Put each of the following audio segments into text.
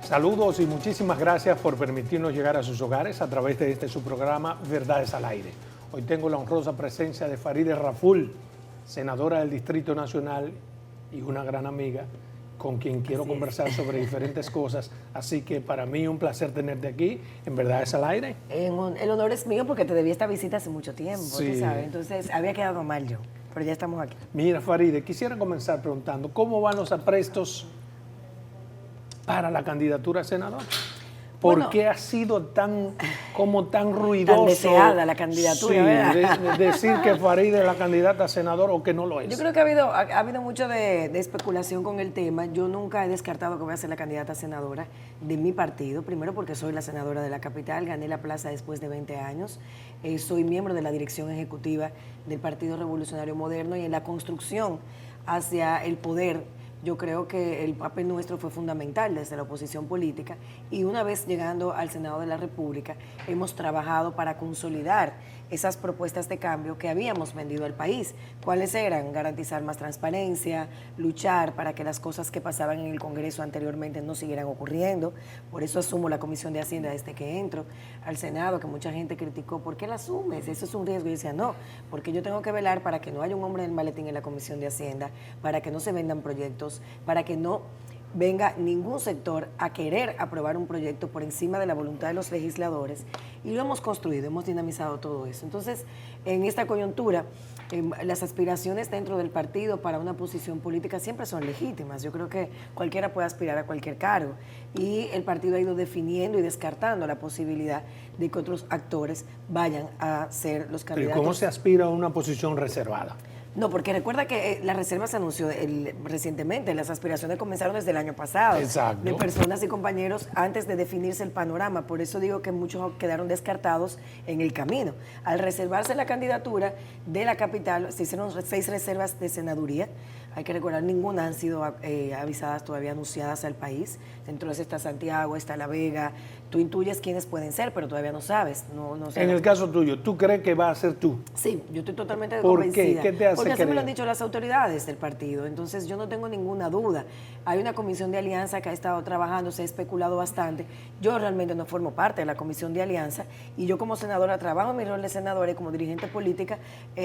Saludos y muchísimas gracias por permitirnos llegar a sus hogares a través de su programa Verdades al Aire. Hoy tengo la honrosa presencia de Farideh Raful, senadora del Distrito Nacional y una gran amiga con quien quiero conversar sobre diferentes cosas. Así que para mí un placer tenerte aquí en Verdades al Aire. El honor es mío porque te debí esta visita hace mucho tiempo, Sí. tú sabes. Entonces había quedado mal yo, pero ya estamos aquí. Mira, Farideh, quisiera comenzar preguntando, ¿cómo van los aprestos para la candidatura a senador? ¿Por Bueno, qué ha sido tan ruidoso? Tan deseada la candidatura, ¿verdad? Decir que Farideh es la candidata a senador o que no lo es. Yo creo que ha habido mucho de especulación con el tema. Yo nunca he descartado que voy a ser la candidata a senadora de mi partido. Primero porque soy la senadora de la capital, gané la plaza después de 20 años. Soy miembro de la dirección ejecutiva del Partido Revolucionario Moderno y en la construcción hacia el poder. Yo creo que el papel nuestro fue fundamental desde la oposición política y una vez llegando al Senado de la República hemos trabajado para consolidar esas propuestas de cambio que habíamos vendido al país. ¿Cuáles eran? Garantizar más transparencia, luchar para que las cosas que pasaban en el Congreso anteriormente no siguieran ocurriendo. Por eso asumo la Comisión de Hacienda desde que entro al Senado, que mucha gente criticó. ¿Por qué la asumes? Eso es un riesgo. Y yo decía, no, porque yo tengo que velar para que no haya un hombre del maletín en la Comisión de Hacienda, para que no se vendan proyectos, para que no venga ningún sector a querer aprobar un proyecto por encima de la voluntad de los legisladores, y lo hemos construido, hemos dinamizado todo eso. Entonces, en esta coyuntura, las aspiraciones dentro del partido para una posición política siempre son legítimas. Yo creo que cualquiera puede aspirar a cualquier cargo, y el partido ha ido definiendo y descartando la posibilidad de que otros actores vayan a ser los candidatos. ¿Pero cómo se aspira a una posición reservada? No, porque recuerda que la reserva se anunció recientemente, las aspiraciones comenzaron desde el año pasado. Exacto. De personas y compañeros antes de definirse el panorama, por eso digo que muchos quedaron descartados en el camino. Al reservarse la candidatura de la capital, se hicieron 6 reservas de senaduría. Hay que recordar, ninguna han sido avisadas todavía, anunciadas al país. Dentro de eso está Santiago, está La Vega. Tú intuyes quiénes pueden ser, pero todavía no sabes. No En el caso tuyo, ¿tú crees que va a ser tú? Sí, yo estoy totalmente ¿Por convencida. qué? ¿Qué te hace Porque así me lo creer? han dicho las autoridades del partido, entonces yo no tengo ninguna duda. Hay una comisión de alianza que ha estado trabajando, se ha especulado bastante. Yo realmente no formo parte de la comisión de alianza y yo como senadora trabajo en mi rol de senadora y como dirigente política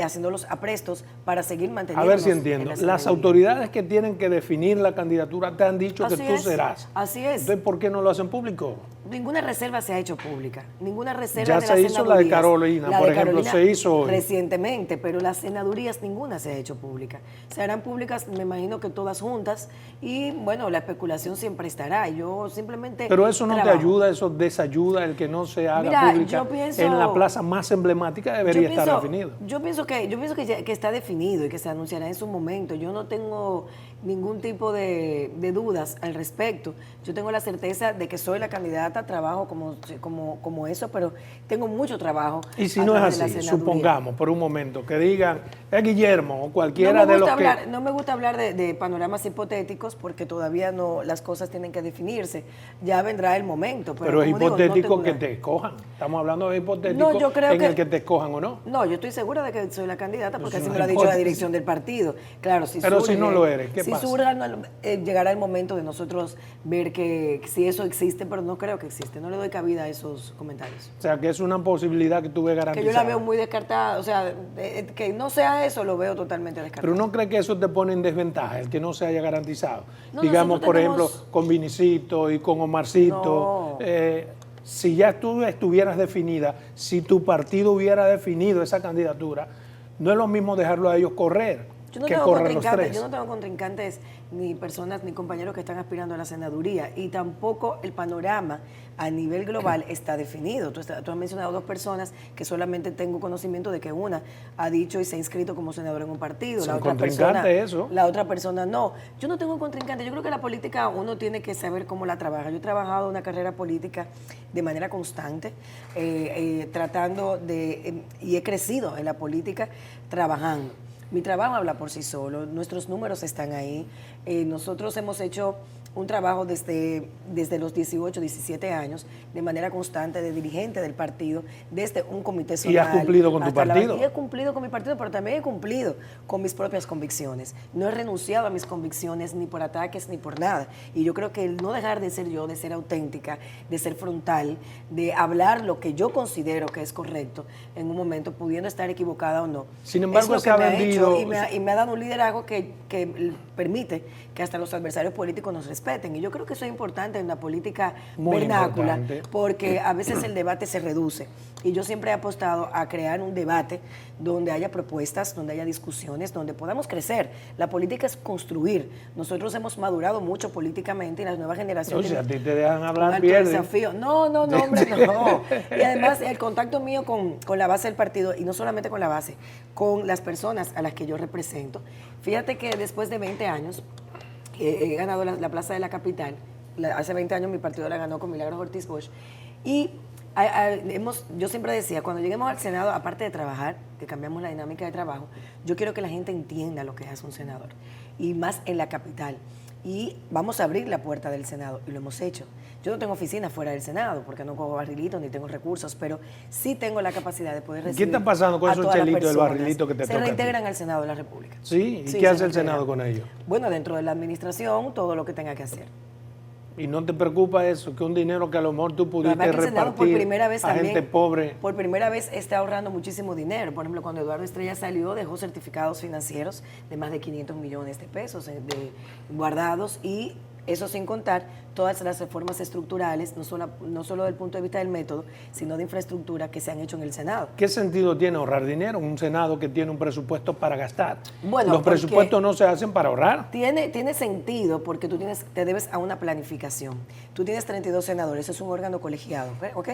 haciendo los aprestos para seguir manteniendo. A ver si entiendo. Las autoridades que tienen que definir la candidatura te han dicho que tú serás. Así es. Entonces, ¿por qué no lo hacen público? Ninguna reserva se ha hecho pública. Ninguna reserva Ya de se hizo la de Carolina, por ejemplo, se hizo hoy. Recientemente, pero las senadurías ninguna se ha hecho pública. Se harán públicas, me imagino que todas juntas, y bueno, la especulación siempre estará. Yo simplemente Pero eso no trabajo. te ayuda, eso desayuda el que no se haga Mira, pública. yo pienso, en la plaza más emblemática debería estar definido. Yo pienso que está definido y que se anunciará en su momento. Yo no tengo ningún tipo de dudas al respecto. Yo tengo la certeza de que soy la candidata, trabajo como eso, pero tengo mucho trabajo. Y si no es así, supongamos por un momento que digan, es Guillermo o cualquiera de los que... No me gusta hablar de panoramas hipotéticos porque todavía no, las cosas tienen que definirse. Ya vendrá el momento. Pero es como hipotético digo, que te escojan. Estamos hablando de hipotético el que te escojan o no. No, yo estoy segura de que soy la candidata porque así no me lo ha dicho la dirección del partido. Claro, pero si no lo eres, ¿qué pasa? Si surge, llegará el momento de nosotros ver que si eso existe, pero no creo que existe. No le doy cabida a esos comentarios. O sea, que es una posibilidad que tú ves garantizada. Que yo la veo muy descartada. O sea, que no sea eso, lo veo totalmente descartado. Pero ¿no cree que eso te pone en desventaja, el que no se haya garantizado? No, digamos, por tenemos... ejemplo, con Vinicito y con Omarcito. No. Si ya tú estuvieras definida, si tu partido hubiera definido esa candidatura, no es lo mismo dejarlo a ellos correr que correr los tres. Yo no tengo contrincantes ni personas ni compañeros que están aspirando a la senaduría y tampoco el panorama a nivel global está definido. Tú has mencionado 2 personas que solamente tengo conocimiento de que una ha dicho y se ha inscrito como senadora en un partido. Son contrincantes eso. La otra persona no. Yo no tengo contrincante. Yo creo que la política uno tiene que saber cómo la trabaja. Yo he trabajado una carrera política de manera constante, tratando y he crecido en la política trabajando. Mi trabajo habla por sí solo, nuestros números están ahí. Nosotros hemos hecho un trabajo desde los 18, 17 años, de manera constante, de dirigente del partido, desde un comité zonal. ¿Y has cumplido con tu partido? Y he cumplido con mi partido, pero también he cumplido con mis propias convicciones. No he renunciado a mis convicciones ni por ataques ni por nada. Y yo creo que el no dejar de ser yo, de ser auténtica, de ser frontal, de hablar lo que yo considero que es correcto en un momento, pudiendo estar equivocada o no. Sin embargo, se ha vendido y me ha dado un liderazgo que permite que hasta los adversarios políticos nos respeten. Y yo creo que eso es importante en la política vernácula, porque a veces el debate se reduce. Y yo siempre he apostado a crear un debate donde haya propuestas, donde haya discusiones, donde podamos crecer. La política es construir. Nosotros hemos madurado mucho políticamente y las nuevas generaciones... No, si a ti te dejan hablar, desafío. No, hombre, no. Y además el contacto mío con la base del partido, y no solamente con la base, con las personas a las que yo represento. Fíjate que después de 20 años he ganado la Plaza de la Capital. Hace 20 años mi partido la ganó con Milagros Ortiz Bosch. Y yo siempre decía, cuando lleguemos al Senado, aparte de trabajar, que cambiamos la dinámica de trabajo, yo quiero que la gente entienda lo que hace un senador, y más en la capital. Y vamos a abrir la puerta del Senado, y lo hemos hecho. Yo no tengo oficina fuera del Senado, porque no cojo barrilitos ni tengo recursos, pero sí tengo la capacidad de poder recibir. ¿Qué está pasando con esos chelitos del barrilito que te tocan? Se reintegran al Senado de la República. ¿Sí? ¿Y qué hace el Senado con ellos? Bueno, dentro de la administración, todo lo que tenga que hacer. ¿Y no te preocupa eso? Que un dinero que a lo mejor tú pudiste repartir por primera vez a gente pobre. Por primera vez está ahorrando muchísimo dinero. Por ejemplo, cuando Eduardo Estrella salió, dejó certificados financieros de más de 500 millones de pesos guardados, y eso sin contar todas las reformas estructurales, no solo del punto de vista del método, sino de infraestructura que se han hecho en el Senado. ¿Qué sentido tiene ahorrar dinero en un Senado que tiene un presupuesto para gastar? Bueno, los presupuestos no se hacen para ahorrar. Tiene sentido porque te debes a una planificación. Tú tienes 32 senadores, es un órgano colegiado, ¿ok?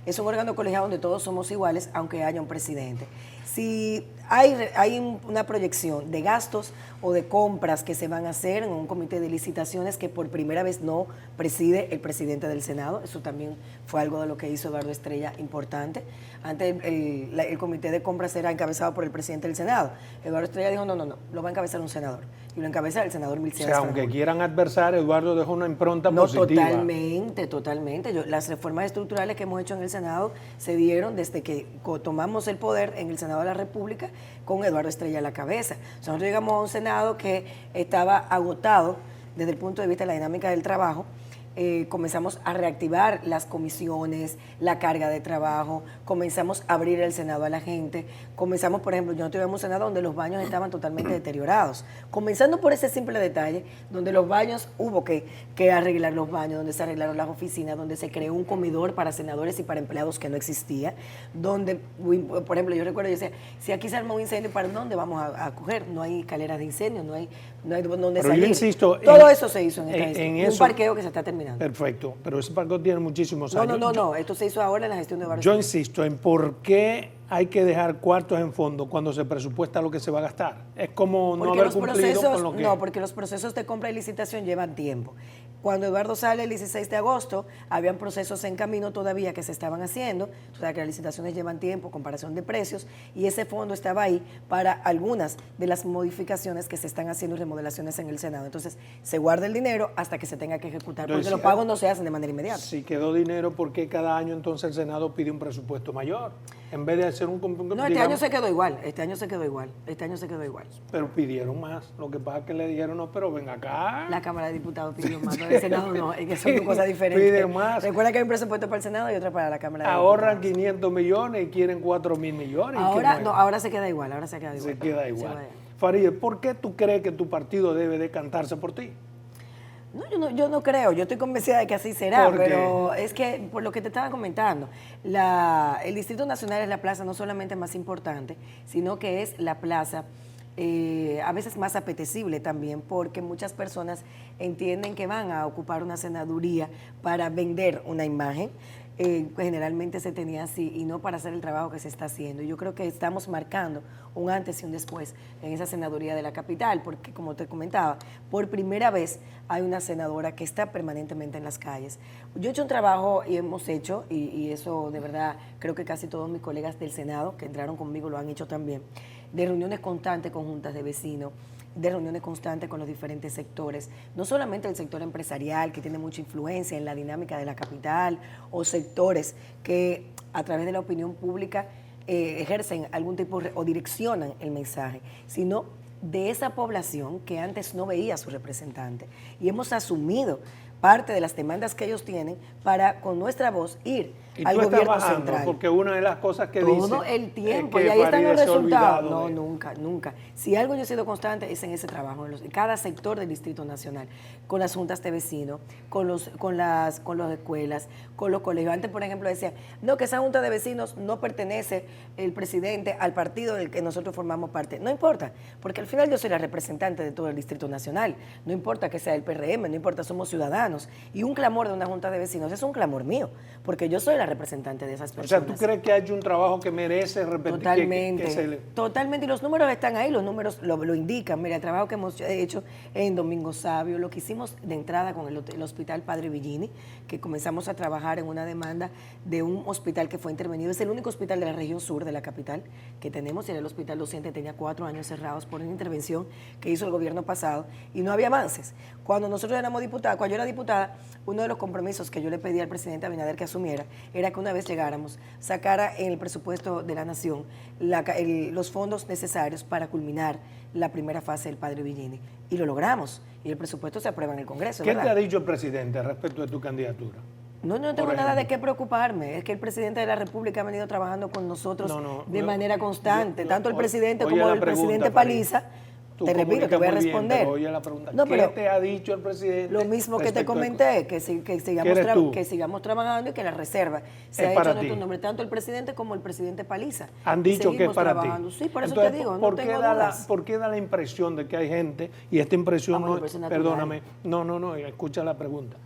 Es un órgano colegiado donde todos somos iguales, aunque haya un presidente. Si hay una proyección de gastos o de compras que se van a hacer en un comité de licitaciones que por primera vez no preside el presidente del Senado, eso también fue algo de lo que hizo Eduardo Estrella importante. Antes el comité de compras era encabezado por el presidente del Senado. Eduardo Estrella dijo, no, lo va a encabezar un senador. Y lo encabeza el senador Milciades. O sea, aunque quieran adversar, Eduardo dejó una impronta positiva. Totalmente. Las reformas estructurales que hemos hecho en el Senado se dieron desde que tomamos el poder en el Senado de la República con Eduardo Estrella a la cabeza. O sea, nosotros llegamos a un Senado que estaba agotado desde el punto de vista de la dinámica del trabajo. Comenzamos a reactivar las comisiones, la carga de trabajo, comenzamos a abrir el Senado a la gente, comenzamos, por ejemplo, yo tuvimos un Senado donde los baños estaban totalmente deteriorados, comenzando por ese simple detalle, donde los baños hubo que arreglar los baños, donde se arreglaron las oficinas, donde se creó un comedor para senadores y para empleados que no existía, donde, por ejemplo, yo recuerdo, yo decía, si aquí se arma un incendio, ¿para dónde vamos a coger? No hay escaleras de incendio, no hay dónde salir. Yo insisto, todo eso se hizo en esta un parqueo que se está terminando. Perfecto, pero ese parqueo tiene muchísimos años. No, esto se hizo ahora en la gestión de Eduardo Estrella. Yo insisto en por qué hay que dejar cuartos en fondo cuando se presupuesta lo que se va a gastar. Es como no haber cumplido con lo que... No, porque los procesos de compra y licitación llevan tiempo. Cuando Eduardo sale el 16 de agosto, habían procesos en camino todavía que se estaban haciendo, o sea que las licitaciones llevan tiempo, comparación de precios, y ese fondo estaba ahí para algunas de las modificaciones que se están haciendo y remodelaciones en el Senado. Entonces, se guarda el dinero hasta que se tenga que ejecutar, porque los pagos no se hacen de manera inmediata. Si quedó dinero, ¿por qué cada año entonces el Senado pide un presupuesto mayor? En vez de hacer un... No, este año se quedó igual. Pero pidieron más. Lo que pasa es que le dijeron, no, pero ven acá. La Cámara de Diputados pidió más, el Senado no, es que son dos cosas diferentes. Piden más. Recuerda que hay un presupuesto para el Senado y otro para la Cámara de Ahorran 500 millones y quieren 4.000 millones. Ahora se queda igual, Se queda igual. Farideh, ¿por qué tú crees que tu partido debe decantarse por ti? No, yo no creo, yo estoy convencida de que así será, pero es que por lo que te estaba comentando, el Distrito Nacional es la plaza no solamente más importante, sino que es la plaza a veces más apetecible también, porque muchas personas entienden que van a ocupar una senaduría para vender una imagen. Generalmente se tenía así y no para hacer el trabajo que se está haciendo. Yo creo que estamos marcando un antes y un después en esa senaduría de la capital, porque como te comentaba, por primera vez hay una senadora que está permanentemente en las calles. Yo he hecho un trabajo y hemos hecho, y eso de verdad creo que casi todos mis colegas del Senado que entraron conmigo lo han hecho también, de reuniones constantes con juntas de vecinos, de reuniones constantes con los diferentes sectores, no solamente el sector empresarial, que tiene mucha influencia en la dinámica de la capital, o sectores que a través de la opinión pública ejercen algún tipo o direccionan el mensaje, sino de esa población que antes no veía a su representante. Y hemos asumido parte de las demandas que ellos tienen para con nuestra voz ir al gobierno central. Porque una de las cosas que dice todo el tiempo, y ahí están los resultados. No, nunca, nunca. Si algo yo he sido constante es en ese trabajo, en cada sector del Distrito Nacional, con las juntas de vecinos, con las escuelas, con los colegios. Antes, por ejemplo, decían, no, que esa junta de vecinos no pertenece el presidente al partido del que nosotros formamos parte. No importa, porque al final yo soy la representante de todo el Distrito Nacional. No importa que sea el PRM, no importa, somos ciudadanos. Y un clamor de una junta de vecinos es un clamor mío, porque yo soy la representante de esas personas. O sea, ¿tú crees que ha hecho un trabajo que merece repetir? Totalmente, totalmente, y los números están ahí, los números lo indican. Mira, el trabajo que hemos hecho en Domingo Sabio, lo que hicimos de entrada con el Hospital Padre Villini, que comenzamos a trabajar en una demanda de un hospital que fue intervenido, es el único hospital de la región sur de la capital que tenemos, y era el Hospital Docente, tenía 4 años cerrados por una intervención que hizo el gobierno pasado, y no había avances. Cuando nosotros éramos diputados, cuando yo era diputada, uno de los compromisos que yo le pedí al presidente Abinader que asumiera era que una vez llegáramos, sacara en el presupuesto de la Nación los fondos necesarios para culminar la primera fase del Padre Villini. Y lo logramos. Y el presupuesto se aprueba en el Congreso. ¿Qué ¿verdad? te ha dicho el presidente respecto de tu candidatura? No tengo nada de qué preocuparme. Es que el presidente de la República ha venido trabajando con nosotros de manera constante. Tanto el presidente como el presidente Paliza. Te repito, te voy a responder. Bien, oye la pregunta. No, ¿qué te ha dicho el presidente? Lo mismo que te comenté, que sigamos trabajando y que la reserva se ha hecho en tu nombre, tanto el presidente como el presidente Paliza. Han dicho que es para trabajando. ti. Sí, por eso entonces, te digo, ¿por qué da la impresión de que hay gente, y esta impresión perdóname, no, escucha la pregunta,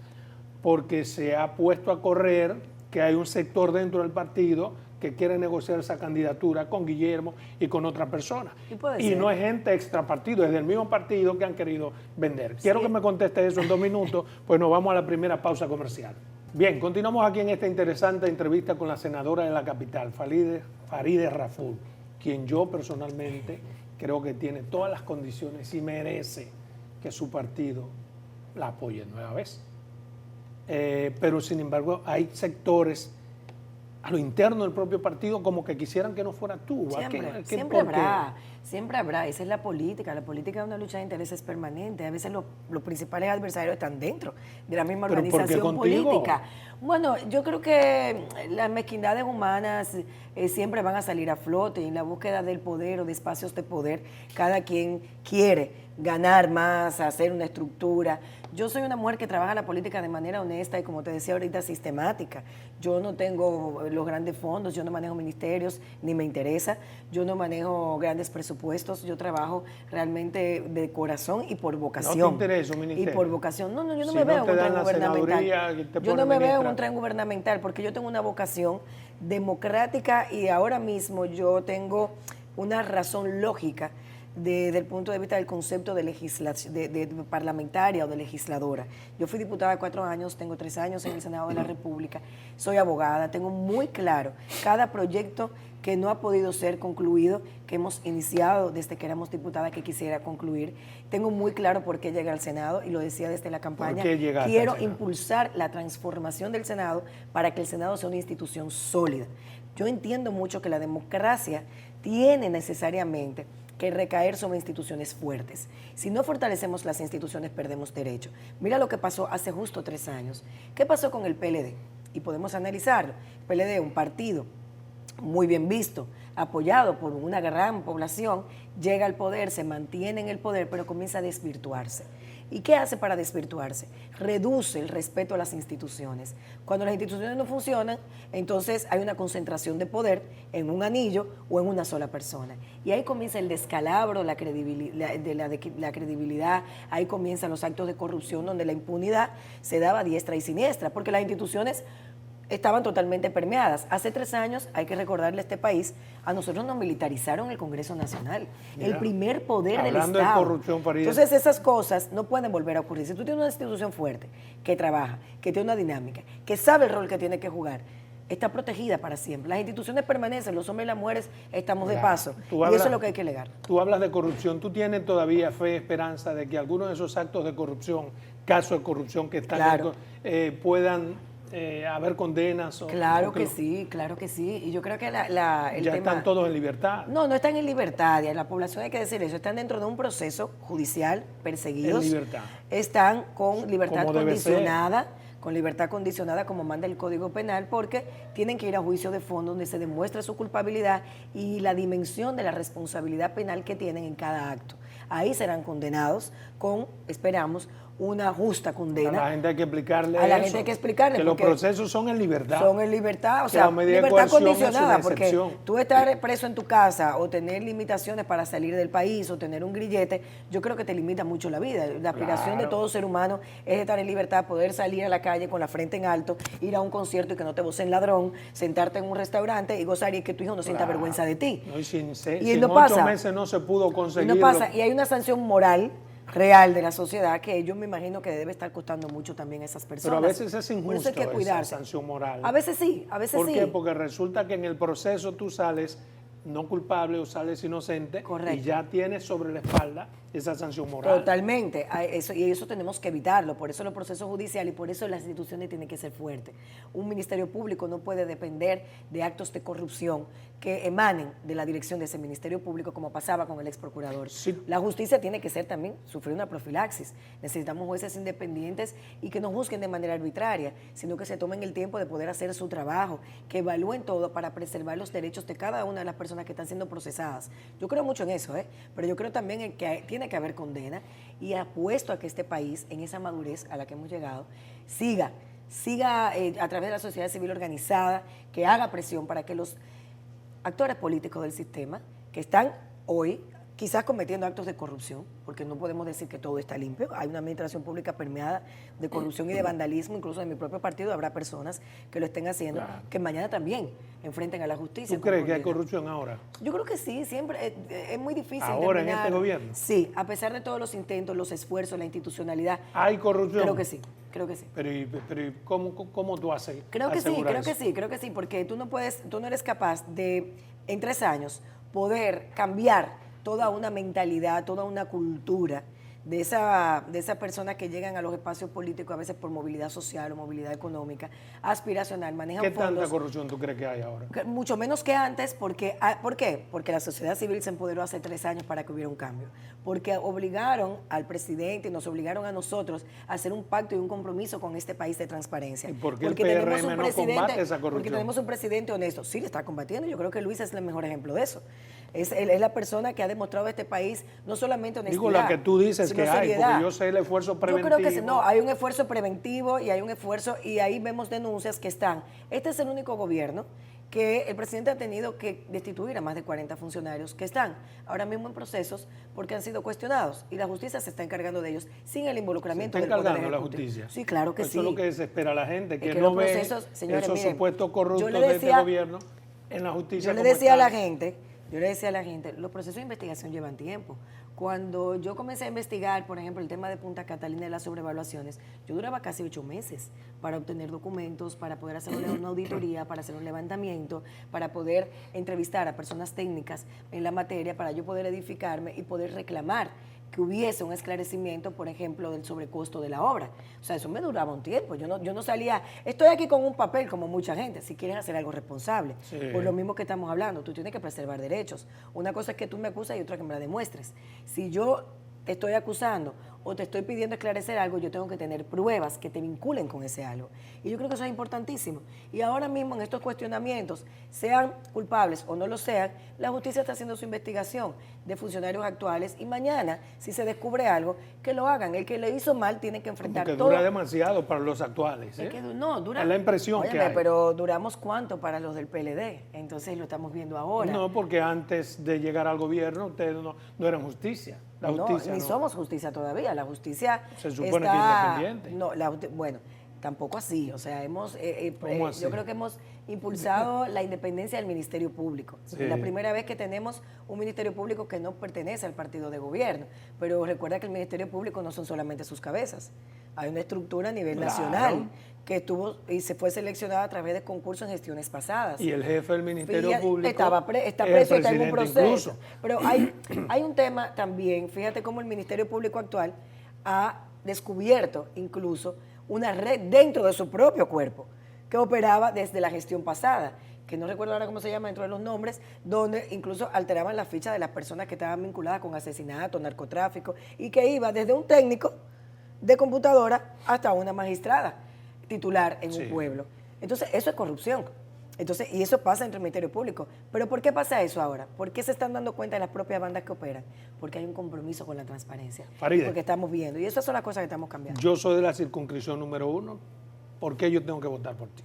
porque se ha puesto a correr que hay un sector dentro del partido que quiere negociar esa candidatura con Guillermo y con otra persona. Y no es gente extra partido, es del mismo partido que han querido vender. Quiero que me conteste eso en 2 minutos, pues nos vamos a la primera pausa comercial. Bien, continuamos aquí en esta interesante entrevista con la senadora de la capital, Farideh Raful, quien yo personalmente creo que tiene todas las condiciones y merece que su partido la apoye nueva vez. Pero sin embargo hay sectores a lo interno del propio partido como que quisieran que no fuera tú. Siempre habrá, esa es la política es una lucha de intereses permanente, a veces los principales adversarios están dentro de la misma organización política. Bueno, yo creo que las mezquindades humanas siempre van a salir a flote, y en la búsqueda del poder o de espacios de poder, cada quien quiere ganar más, hacer una estructura. Yo soy una mujer que trabaja la política de manera honesta y, como te decía ahorita, sistemática. Yo no tengo los grandes fondos, yo no manejo ministerios, ni me interesa. Yo no manejo grandes presupuestos, yo trabajo realmente de corazón y por vocación. ¿No te interesa un ministerio? Y por vocación. No, yo no me veo en un tren gubernamental. Yo no me veo en un tren gubernamental porque yo tengo una vocación democrática, y ahora mismo yo tengo una razón lógica desde el punto de vista del concepto de legislación, de parlamentaria o de legisladora. Yo fui diputada 4 años, tengo 3 años en el Senado de la República, soy abogada, tengo muy claro cada proyecto que no ha podido ser concluido, que hemos iniciado desde que éramos diputada, que quisiera concluir. Tengo muy claro por qué llegué al Senado, y lo decía desde la campaña. Quiero impulsar la transformación del Senado para que el Senado sea una institución sólida. Yo entiendo mucho que la democracia tiene necesariamente que recaer sobre instituciones fuertes. Si no fortalecemos las instituciones, perdemos derecho. Mira lo que pasó hace justo 3 años. ¿Qué pasó con el PLD? Y podemos analizarlo. El PLD, un partido muy bien visto, apoyado por una gran población, llega al poder, se mantiene en el poder, pero comienza a desvirtuarse. ¿Y qué hace para desvirtuarse? Reduce el respeto a las instituciones. Cuando las instituciones no funcionan, entonces hay una concentración de poder en un anillo o en una sola persona. Y ahí comienza el descalabro la credibilidad, ahí comienzan los actos de corrupción donde la impunidad se daba a diestra y siniestra, porque las instituciones estaban totalmente permeadas. Hace 3 años, hay que recordarle a este país, a nosotros nos militarizaron el Congreso Nacional, el primer poder del Estado. De corrupción, Farideh. Entonces, esas cosas no pueden volver a ocurrir. Si tú tienes una institución fuerte, que trabaja, que tiene una dinámica, que sabe el rol que tiene que jugar, está protegida para siempre. Las instituciones permanecen, los hombres y las mujeres estamos de Claro. paso. Y eso es lo que hay que legar. Tú hablas de corrupción. ¿Tú tienes todavía fe, esperanza de que algunos de esos actos de corrupción, casos de corrupción que están, Claro. puedan haber condenas? Claro que sí, claro que sí. Y yo creo que el Ya tema... están todos en libertad. No, no están en libertad, y a la población hay que decir eso, están dentro de un proceso judicial, perseguidos. En libertad. Están con libertad Como debe ser. condicionada como manda el Código Penal, porque tienen que ir a juicio de fondo donde se demuestre su culpabilidad y la dimensión de la responsabilidad penal que tienen en cada acto. Ahí serán condenados con, esperamos, una justa condena. A la gente hay que explicarle A la eso, gente hay que explicarle, que los porque procesos son en libertad. Son en libertad, o Que la sea, medida de libertad coerción es condicionada, una porque excepción. tú estar preso en tu casa o tener limitaciones para salir del país o tener un grillete, yo creo que te limita mucho la vida. La aspiración de todo ser humano es estar en libertad, poder salir a la calle con la frente en alto, ir a un concierto y que no te vocen ladrón, sentarte en un restaurante y gozar y que tu hijo no sienta vergüenza de ti. No, y sin Y no 8 pasa. meses no se pudo Y conseguir. no pasa, y hay una sanción moral real de la sociedad que yo me imagino que debe estar costando mucho también a esas personas. Pero a veces es Por injusto eso hay que esa cuidarse. sanción moral. A veces sí, a veces ¿Por sí. qué? Porque resulta que en el proceso tú sales no culpable o sales inocente. Correcto. Y ya tienes sobre la espalda esa sanción moral. Totalmente, y eso tenemos que evitarlo, por eso los procesos judiciales y por eso las instituciones tienen que ser fuertes. Un ministerio público no puede depender de actos de corrupción que emanen de la dirección de ese ministerio público, como pasaba con el ex procurador. Sí. La justicia tiene que ser también, sufrir una profilaxis. Necesitamos jueces independientes y que no juzguen de manera arbitraria, sino que se tomen el tiempo de poder hacer su trabajo, que evalúen todo para preservar los derechos de cada una de las personas que están siendo procesadas. Yo creo mucho en eso, pero yo creo también en que tiene que haber condena, y apuesto a que este país, en esa madurez a la que hemos llegado, siga a través de la sociedad civil organizada, que haga presión para que los actores políticos del sistema que están hoy quizás cometiendo actos de corrupción, porque no podemos decir que todo está limpio, hay una administración pública permeada de corrupción y de vandalismo, incluso en mi propio partido habrá personas que lo estén haciendo, Claro. que mañana también enfrenten a la justicia. ¿Tú con crees que hay condena. corrupción ahora? Yo creo que sí, siempre es muy difícil. ¿Ahora en determinar. este gobierno? Sí, a pesar de todos los intentos, los esfuerzos, la institucionalidad. ¿Hay corrupción? Creo que sí, creo que sí. Pero ¿cómo tú haces? Creo que sí, asegurar creo que eso? sí, creo que sí, porque tú no eres capaz de, en 3 años, poder cambiar toda una mentalidad, toda una cultura de esa persona que llegan a los espacios políticos a veces por movilidad social o movilidad económica, aspiracional, manejan ¿Qué fondos. tanta corrupción tú crees que hay ahora? Mucho menos que antes, porque, ¿por qué? Porque la sociedad civil se empoderó hace 3 años para que hubiera un cambio. Porque obligaron al presidente, nos obligaron a nosotros a hacer un pacto y un compromiso con este país de transparencia. ¿Y por qué porque el tenemos PRM un no presidente, combate esa corrupción? Porque tenemos un presidente honesto. Sí, le está combatiendo. Yo creo que Luis es el mejor ejemplo de eso. Es la persona que ha demostrado a este país no solamente honestidad, Digo la que tú dices sino que hay, seriedad. porque yo sé el esfuerzo preventivo. Yo creo que sí, no, hay un esfuerzo preventivo y hay un esfuerzo, y ahí vemos denuncias que están. Este es el único gobierno que el presidente ha tenido que destituir a más de 40 funcionarios que están ahora mismo en procesos porque han sido cuestionados, y la justicia se está encargando de ellos sin el involucramiento ¿Se está del Poder encargando la Ejecutivo. justicia? Sí, claro que Eso sí. es lo que desespera a la gente, que Es que no los ve procesos, señores, esos miren, supuestos yo corruptos le de este decía- gobierno en la justicia. Yo le como decía a la están. gente, los procesos de investigación llevan tiempo. Cuando yo comencé a investigar, por ejemplo, el tema de Punta Catalina de las sobrevaluaciones, yo duraba casi 8 meses para obtener documentos, para poder hacer una auditoría, para hacer un levantamiento, para poder entrevistar a personas técnicas en la materia, para yo poder edificarme y poder reclamar que hubiese un esclarecimiento, por ejemplo, del sobrecosto de la obra. O sea, eso me duraba un tiempo. Yo no salía, estoy aquí con un papel como mucha gente, si quieres hacer algo responsable. Sí. Por lo mismo que estamos hablando, tú tienes que preservar derechos. Una cosa es que tú me acusas y otra que me la demuestres. Si yo te estoy acusando o te estoy pidiendo esclarecer algo, yo tengo que tener pruebas que te vinculen con ese algo. Y yo creo que eso es importantísimo. Y ahora mismo en estos cuestionamientos, sean culpables o no lo sean, la justicia está haciendo su investigación de funcionarios actuales, y mañana, si se descubre algo, que lo hagan. El que lo hizo mal tiene que enfrentar Porque todo. dura demasiado para los actuales. Es que no, dura. Es la impresión que Óyeme, hay. pero duramos cuánto para los del PLD. Entonces lo estamos viendo ahora. No, porque antes de llegar al gobierno ustedes no eran justicia. La justicia ni no. somos justicia todavía. La justicia Se supone está, que independiente. No, bueno, tampoco así. O sea, ¿Cómo así? yo creo que hemos impulsado la independencia del Ministerio Público. Sí. Es la primera vez que tenemos un Ministerio Público que no pertenece al partido de gobierno. Pero recuerda que el Ministerio Público no son solamente sus cabezas. Hay una estructura a nivel Claro. nacional que estuvo y se fue seleccionada a través de concursos en gestiones pasadas. Y el jefe del Ministerio Público está preso, está en un proceso. Incluso. Pero hay un tema también, fíjate cómo el Ministerio Público actual ha descubierto incluso una red dentro de su propio cuerpo que operaba desde la gestión pasada, que no recuerdo ahora cómo se llama dentro de los nombres, donde incluso alteraban la ficha de las personas que estaban vinculadas con asesinato, narcotráfico, y que iba desde un técnico de computadora hasta una magistrada titular en un pueblo. Entonces, eso es corrupción. Entonces, y eso pasa dentro del Ministerio Público. ¿Pero por qué pasa eso ahora? ¿Por qué se están dando cuenta de las propias bandas que operan? Porque hay un compromiso con la transparencia. Faride, porque estamos viendo. Y esas son las cosas que estamos cambiando. Yo soy de la circunscripción número 1. ¿Por qué yo tengo que votar por ti?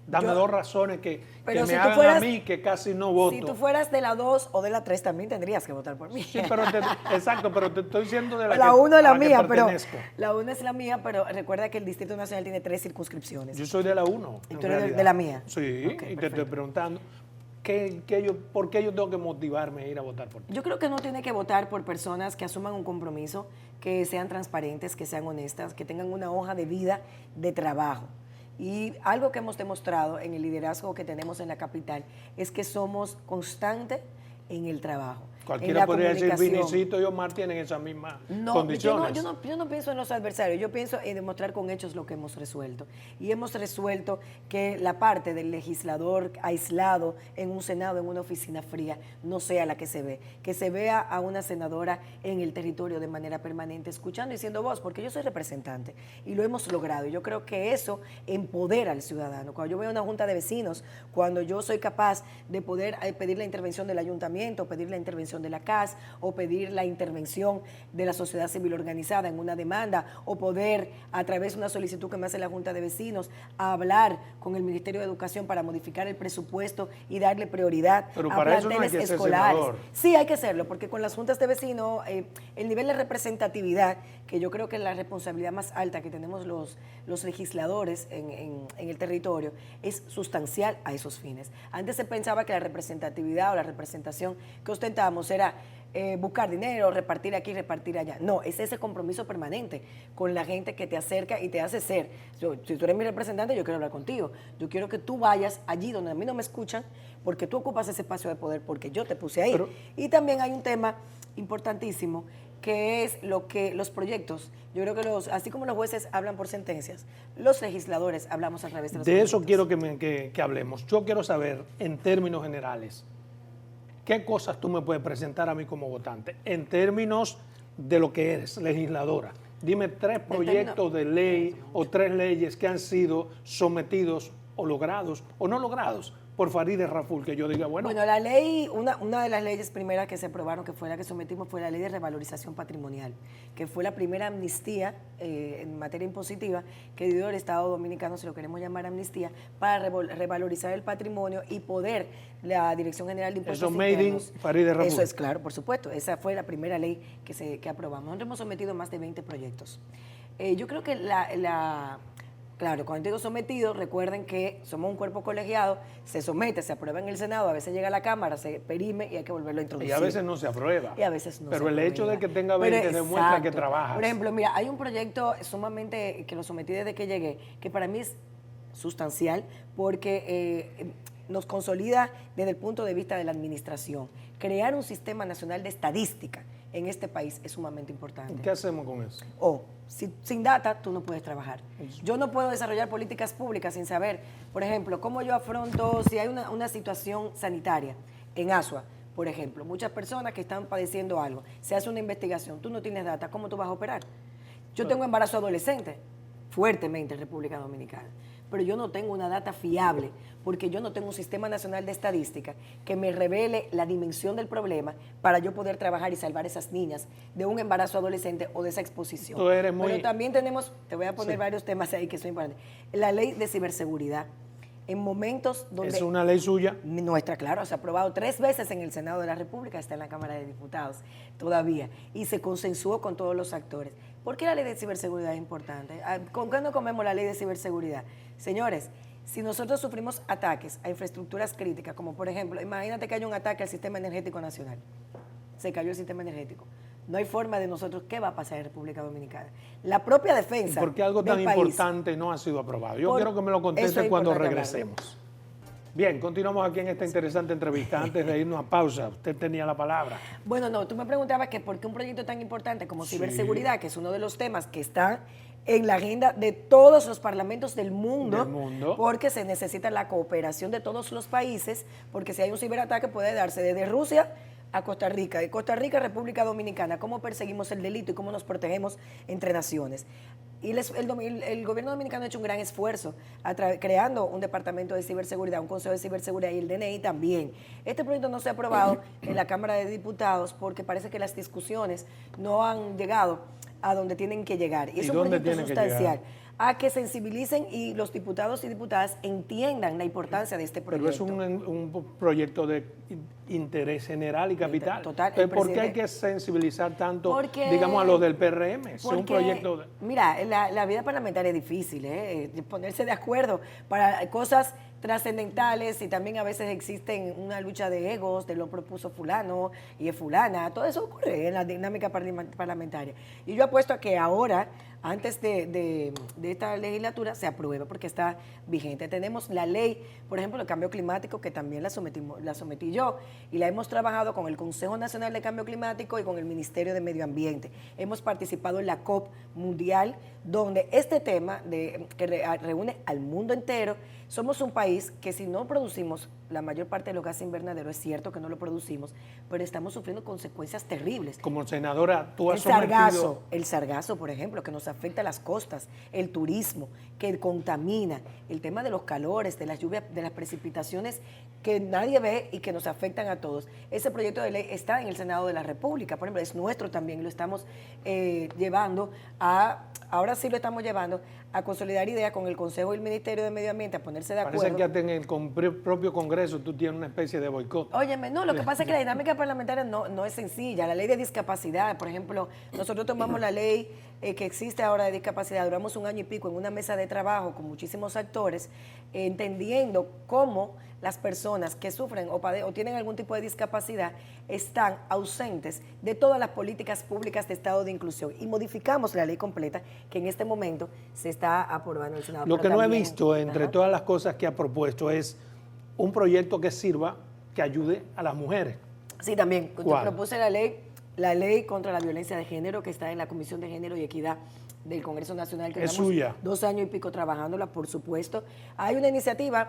Dame dos razones que me hagan a mí que casi no voto. Si tú fueras de la 2 o de la 3 también tendrías que votar por mí. Sí, pero exacto, pero te estoy diciendo de la 1 es la mía, pero la 1 es la mía, pero recuerda que el Distrito Nacional tiene 3 circunscripciones. Yo soy de la 1. ¿Y tú eres de la mía? Sí, okay, y te estoy preguntando ¿por qué yo tengo que motivarme a ir a votar por ti? Yo creo que uno tiene que votar por personas que asuman un compromiso, que sean transparentes, que sean honestas, que tengan una hoja de vida de trabajo. Y algo que hemos demostrado en el liderazgo que tenemos en la capital es que somos constantes en el trabajo. Cualquiera podría decir, Vinicito y Omar tienen esas mismas condiciones. Yo no pienso en los adversarios, yo pienso en demostrar con hechos lo que hemos resuelto. Y hemos resuelto que la parte del legislador aislado en un Senado, en una oficina fría, no sea la que se ve. Que se vea a una senadora en el territorio de manera permanente, escuchando y siendo voz, porque yo soy representante. Y lo hemos logrado. Y yo creo que eso empodera al ciudadano. Cuando yo veo una junta de vecinos, cuando yo soy capaz de poder pedir la intervención del ayuntamiento, pedir la intervención de la CAS o pedir la intervención de la sociedad civil organizada en una demanda o poder a través de una solicitud que me hace la Junta de Vecinos hablar con el Ministerio de Educación para modificar el presupuesto y darle prioridad a planteles escolares. Sí, hay que hacerlo porque con las juntas de vecinos el nivel de representatividad, que yo creo que es la responsabilidad más alta que tenemos los legisladores en el territorio, es sustancial a esos fines. Antes se pensaba que la representatividad o la representación que ostentamos era buscar dinero, repartir aquí, repartir allá. No, es ese compromiso permanente con la gente que te acerca y te hace ser. Si tú eres mi representante, yo quiero hablar contigo. Yo quiero que tú vayas allí donde a mí no me escuchan, porque tú ocupas ese espacio de poder, porque yo te puse ahí. Y también hay un tema importantísimo, que es los proyectos. Yo creo que así como los jueces hablan por sentencias, los legisladores hablamos a través de los proyectos. De eso quiero que hablemos. Yo quiero saber, en términos generales, ¿qué cosas tú me puedes presentar a mí como votante? En términos de lo que eres, legisladora. Dime 3 proyectos de ley o 3 leyes que han sido sometidos o logrados o no logrados por Farideh Raful, que yo diga, bueno. Bueno, la ley, una de las leyes primeras que se aprobaron, que fue la que sometimos, fue la ley de revalorización patrimonial, que fue la primera amnistía en materia impositiva que dio el Estado Dominicano, si lo queremos llamar amnistía, para revalorizar el patrimonio y poder la Dirección General de Impuestos Internos. Eso made in Farideh Raful. Eso es claro, por supuesto. Esa fue la primera ley que aprobamos. Nosotros hemos sometido más de 20 proyectos. Yo creo que claro, cuando digo sometido, recuerden que somos un cuerpo colegiado, se somete, se aprueba en el Senado, a veces llega a la Cámara, se perime y hay que volverlo a introducir. Y a veces no se aprueba. Y a veces no se aprueba. Pero el hecho de que tenga 20 demuestra que trabajas. Por ejemplo, mira, hay un proyecto sumamente, que lo sometí desde que llegué, que para mí es sustancial porque nos consolida desde el punto de vista de la administración. Crear un sistema nacional de estadística en este país es sumamente importante. ¿Qué hacemos con eso? Sin data tú no puedes trabajar. Yo no puedo desarrollar políticas públicas sin saber, por ejemplo, cómo yo afronto si hay una situación sanitaria en Asua, por ejemplo, muchas personas que están padeciendo algo, se hace una investigación, tú no tienes data, ¿cómo tú vas a operar? Yo tengo embarazo adolescente fuertemente en República Dominicana, pero yo no tengo una data fiable porque yo no tengo un sistema nacional de estadística que me revele la dimensión del problema para yo poder trabajar y salvar a esas niñas de un embarazo adolescente o de esa exposición. Pero también tenemos, te voy a poner varios temas ahí que son importantes. La ley de ciberseguridad. En momentos donde... ¿Es una ley suya? Nuestra, claro, se ha aprobado 3 veces en el Senado de la República, está en la Cámara de Diputados todavía, y se consensuó con todos los actores. ¿Por qué la ley de ciberseguridad es importante? ¿Con qué no comemos la ley de ciberseguridad? Señores, si nosotros sufrimos ataques a infraestructuras críticas, como por ejemplo, imagínate que hay un ataque al sistema energético nacional, se cayó el sistema energético. no hay forma de nosotros, ¿qué va a pasar en República Dominicana? La propia defensa. ¿Por qué algo tan del país, importante no ha sido aprobado? Yo quiero que me lo conteste cuando regresemos. Bien, continuamos aquí en esta interesante entrevista. Antes de irnos a pausa, usted tenía la palabra. Bueno, no, tú me preguntabas que por qué un proyecto tan importante como ciberseguridad, que es uno de los temas que está en la agenda de todos los parlamentos del mundo, porque se necesita la cooperación de todos los países, porque si hay un ciberataque puede darse desde Rusia a Costa Rica, de Costa Rica a República Dominicana, cómo perseguimos el delito y cómo nos protegemos entre naciones. Y el gobierno dominicano ha hecho un gran esfuerzo creando un departamento de ciberseguridad, un consejo de ciberseguridad y el DNI también. Este proyecto no se ha aprobado en la Cámara de Diputados porque parece que las discusiones no han llegado a donde tienen que llegar. Y es un proyecto sustancial a que sensibilicen y los diputados y diputadas entiendan la importancia de este proyecto. Pero es un proyecto de interés general y capital. Total. ¿Por qué hay que sensibilizar tanto, digamos, a los del PRM? Es un proyecto mira, la vida parlamentaria es difícil, ponerse de acuerdo para cosas trascendentales y también a veces existen una lucha de egos, de lo propuso fulano y es fulana, todo eso ocurre en la dinámica parlamentaria. Y yo apuesto a que ahora, antes de esta legislatura, se apruebe porque está vigente. Tenemos la ley, por ejemplo, del cambio climático, que también la sometí yo, y la hemos trabajado con el Consejo Nacional de Cambio Climático y con el Ministerio de Medio Ambiente. Hemos participado en la COP mundial, donde este tema que reúne al mundo entero. Somos un país que si no producimos la mayor parte de los gases invernaderos, es cierto que no lo producimos, pero estamos sufriendo consecuencias terribles. Como senadora, tú has sometido... El sargazo, por ejemplo, que nos afecta a las costas, el turismo, que contamina, el tema de los calores, de las lluvias, de las precipitaciones que nadie ve y que nos afectan a todos. Ese proyecto de ley está en el Senado de la República, por ejemplo, es nuestro también, lo estamos llevando ahora sí lo estamos llevando a consolidar ideas con el Consejo y el Ministerio de Medio Ambiente, a ponerse de acuerdo. Parece que hasta en el propio Congreso tú tienes una especie de boicot. Óyeme, no, lo que pasa es que la dinámica parlamentaria no es sencilla. La ley de discapacidad, por ejemplo, nosotros tomamos la ley que existe ahora de discapacidad, duramos 1 año y pico en una mesa de trabajo con muchísimos actores, entendiendo cómo las personas que sufren o tienen algún tipo de discapacidad están ausentes de todas las políticas públicas de estado de inclusión. Y modificamos la ley completa que en este momento se está aprobando en el Senado. Lo que no he visto entre todas las cosas que ha propuesto es un proyecto que sirva, que ayude a las mujeres. Sí, también. Yo propuse la ley contra la violencia de género que está en la Comisión de Género y Equidad del Congreso Nacional, que es suya. 2 años y pico trabajándola, por supuesto. Hay una iniciativa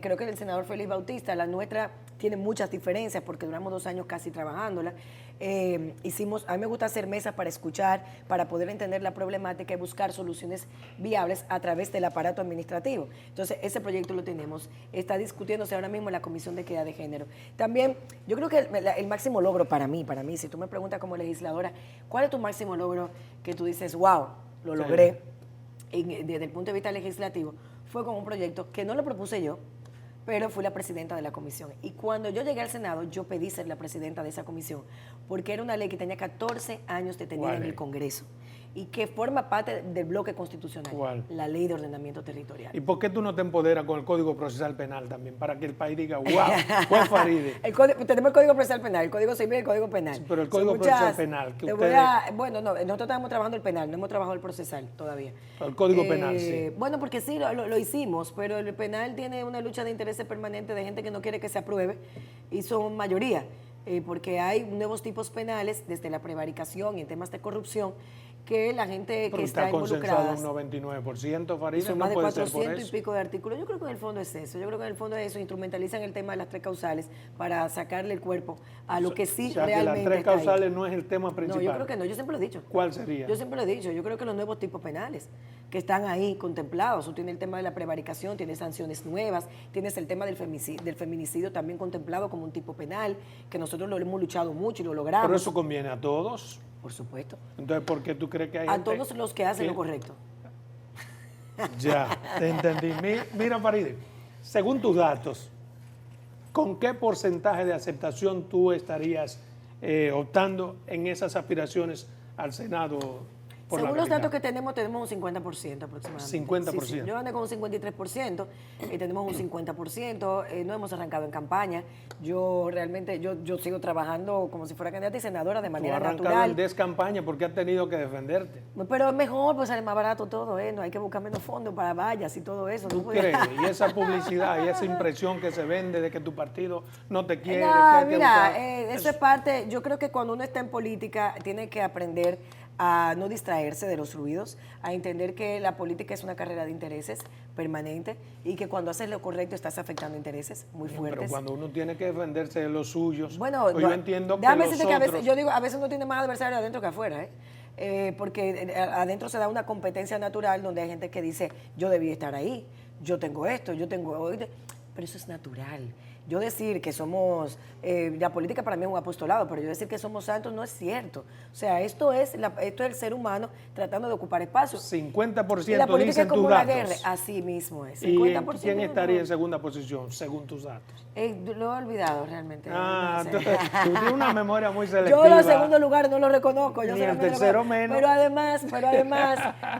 creo que del senador Félix Bautista, la nuestra tiene muchas diferencias porque duramos 2 años casi trabajándola. A mí me gusta hacer mesas para escuchar, para poder entender la problemática y buscar soluciones viables a través del aparato administrativo. Entonces, ese proyecto lo tenemos, está discutiéndose ahora mismo en la Comisión de Equidad de Género. También, yo creo que el máximo logro para mí, si tú me preguntas como legisladora, ¿cuál es tu máximo logro que tú dices, wow, lo logré desde el punto de vista legislativo? Fue con un proyecto que no lo propuse yo, pero fui la presidenta de la comisión. Y cuando yo llegué al Senado, yo pedí ser la presidenta de esa comisión, porque era una ley que tenía 14 años de tener en el Congreso y que forma parte del bloque constitucional, la Ley de Ordenamiento Territorial. ¿Y por qué tú no te empoderas con el Código Procesal Penal también? Para que el país diga, wow, fue Faride. Tenemos el Código Procesal Penal, el Código Civil y el Código Penal. Sí, pero el Código Procesal Penal, que Bueno, no, nosotros estamos trabajando el penal, no hemos trabajado el procesal todavía. El Código Penal, sí. Bueno, porque sí, lo hicimos, pero el penal tiene una lucha de intereses permanente de gente que no quiere que se apruebe y son mayoría, porque hay nuevos tipos penales, desde la prevaricación y en temas de corrupción, que la gente que está involucrada. Está consensuado un 99%, Faride, son más de 400 y pico de artículos. Yo creo que en el fondo es eso. Yo creo que en el fondo es eso. Instrumentalizan el tema de las 3 causales para sacarle el cuerpo a lo que sí realmente que las 3 causales no es el tema principal. No, yo creo que no. Yo siempre lo he dicho. ¿Cuál sería? Yo siempre lo he dicho. Yo creo que los nuevos tipos penales que están ahí contemplados. Tú tienes el tema de la prevaricación, tienes sanciones nuevas, tienes el tema del feminicidio también contemplado como un tipo penal, que nosotros lo hemos luchado mucho y lo logramos. Pero eso conviene a todos. Por supuesto. Entonces, ¿por qué tú crees que hay a todos los que hacen lo correcto? Ya, te entendí. Mira, Faride, según tus datos, ¿con qué porcentaje de aceptación tú estarías optando en esas aspiraciones al Senado? por Según la los datos capital. que tenemos un 50% aproximadamente. 50%. Sí, sí. Yo andé con un 53%, tenemos un 50%, no hemos arrancado en campaña. Yo realmente, yo sigo trabajando como si fuera candidata y senadora de Tú has manera arrancado natural. en descampaña porque has tenido que defenderte. Pero es mejor, pues sale más barato todo, no hay que buscar menos fondos para vallas y todo eso. ¿Tú crees? Y esa publicidad y esa impresión que se vende de que tu partido no te quiere, que No, hay que mira, buscar- eso es parte, yo creo que cuando uno está en política tiene que aprender a no distraerse de los ruidos, a entender que la política es una carrera de intereses permanente y que cuando haces lo correcto estás afectando intereses muy fuertes. Pero cuando uno tiene que defenderse de los suyos, Bueno, pues yo entiendo que déjame los decirte que a veces, otros... yo digo, a veces uno tiene más adversarios adentro que afuera, porque adentro se da una competencia natural donde hay gente que dice, yo debí estar ahí, yo tengo esto, yo tengo... Pero eso es natural. Yo decir que somos, la política para mí es un apostolado, pero yo decir que somos santos no es cierto. O sea, esto es el ser humano tratando de ocupar espacios. 50% Y la política dicen es como tus una datos. guerra, así mismo es. ¿Y 50% quién estaría no. en segunda posición, según tus datos? Lo he olvidado realmente. Ah, no sé. tú tienes una memoria muy selectiva. Yo los segundos lugares no los reconozco. Yo Ni el solamente tercero lo veo. menos.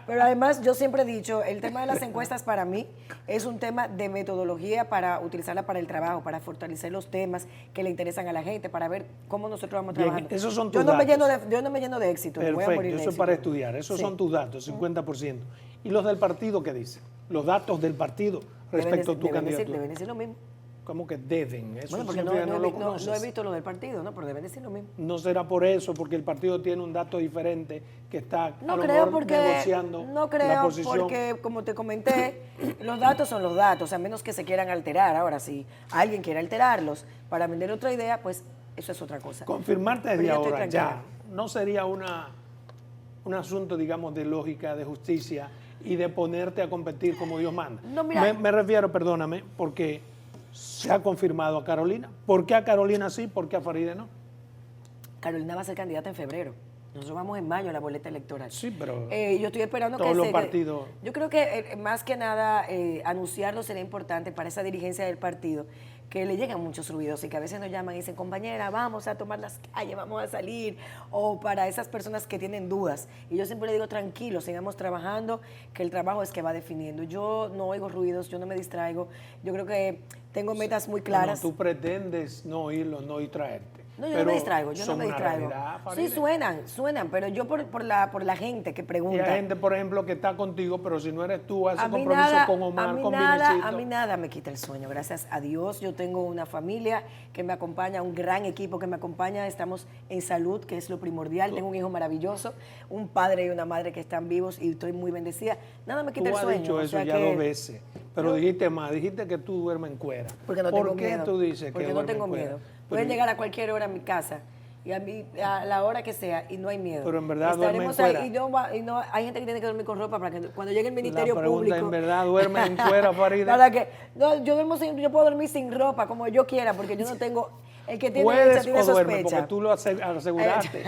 Pero además, yo siempre he dicho, el tema de las encuestas para mí es un tema de metodología para utilizarla para el trabajo, para fortalecer los temas que le interesan a la gente, para ver cómo nosotros vamos Bien, trabajando. esos son yo tus no me datos. yo no me lleno de éxito. Me voy a Perfecto, morir de eso es éxito. para estudiar. Esos Sí. son tus datos, 50%. ¿Y los del partido qué dicen? Los datos del partido respecto a tu candidatura. Deben decir lo mismo. ¿Cómo que deben? Eso Bueno, porque significa que no lo he conoces. visto lo del partido, ¿no? Pero deben decir lo mismo. No será por eso, porque el partido tiene un dato diferente que está a No lo creo mejor porque negociando no la creo posición. porque como te comenté, los datos son los datos, a menos que se quieran alterar. Ahora, si alguien quiere alterarlos para vender otra idea, pues eso es otra cosa. Confirmarte Pero desde yo estoy ahora tranquila. ya no sería un asunto, digamos, de lógica, de justicia y de ponerte a competir como Dios manda. No, mira. Me refiero, perdóname, porque se ha confirmado a Carolina. ¿Por qué a Carolina sí? ¿Por qué a Faride no? Carolina va a ser candidata en febrero. Nosotros vamos en mayo a la boleta electoral. Sí, pero Yo estoy esperando todos que los partidos... Yo creo que más que nada anunciarlo sería importante para esa dirigencia del partido, que le llegan muchos ruidos y que a veces nos llaman y dicen, compañera, vamos a tomar las calles, vamos a salir, o para esas personas que tienen dudas. Y yo siempre le digo, tranquilo, sigamos trabajando, que el trabajo es que va definiendo. Yo no oigo ruidos, yo no me distraigo, yo creo que tengo metas muy claras. No, tú pretendes no oírlos, no distraerte. No, yo no Pero me distraigo, yo no son me una distraigo. realidad, Sí, Faride. suenan, pero yo por la gente que Y pregunta. hay gente, por ejemplo, que está contigo, pero si no eres tú, hace A mí compromiso nada, con Omar, con a Vinicito. mí nada me quita el sueño, gracias a Dios. Yo tengo una familia que me acompaña, un gran equipo que me acompaña. Estamos en salud, que es lo primordial. Tengo un hijo maravilloso, un padre y una madre que están vivos y estoy muy bendecida. Nada me Tú quita el has sueño. dicho o eso sea ya que- 2 veces, pero dijiste más, dijiste que tú duermes en cuera. Porque no ¿Por tengo qué miedo. tú dices Porque que no duermes tengo en cuera? miedo. Pero- Pueden llegar a cualquier hora a mi casa y a la hora que sea y no hay miedo. Pero en verdad duerme en Estaremos ahí cuera. y no, hay gente que tiene que dormir con ropa para que cuando llegue el La Ministerio pregunta, Público. ¿en verdad duermes en cuera, Faride? Para que, no, yo puedo dormir sin ropa como yo quiera porque yo no tengo el que tiene ¿Puedes derecho tiene o duermes? sospecha. Porque tú lo aseguraste.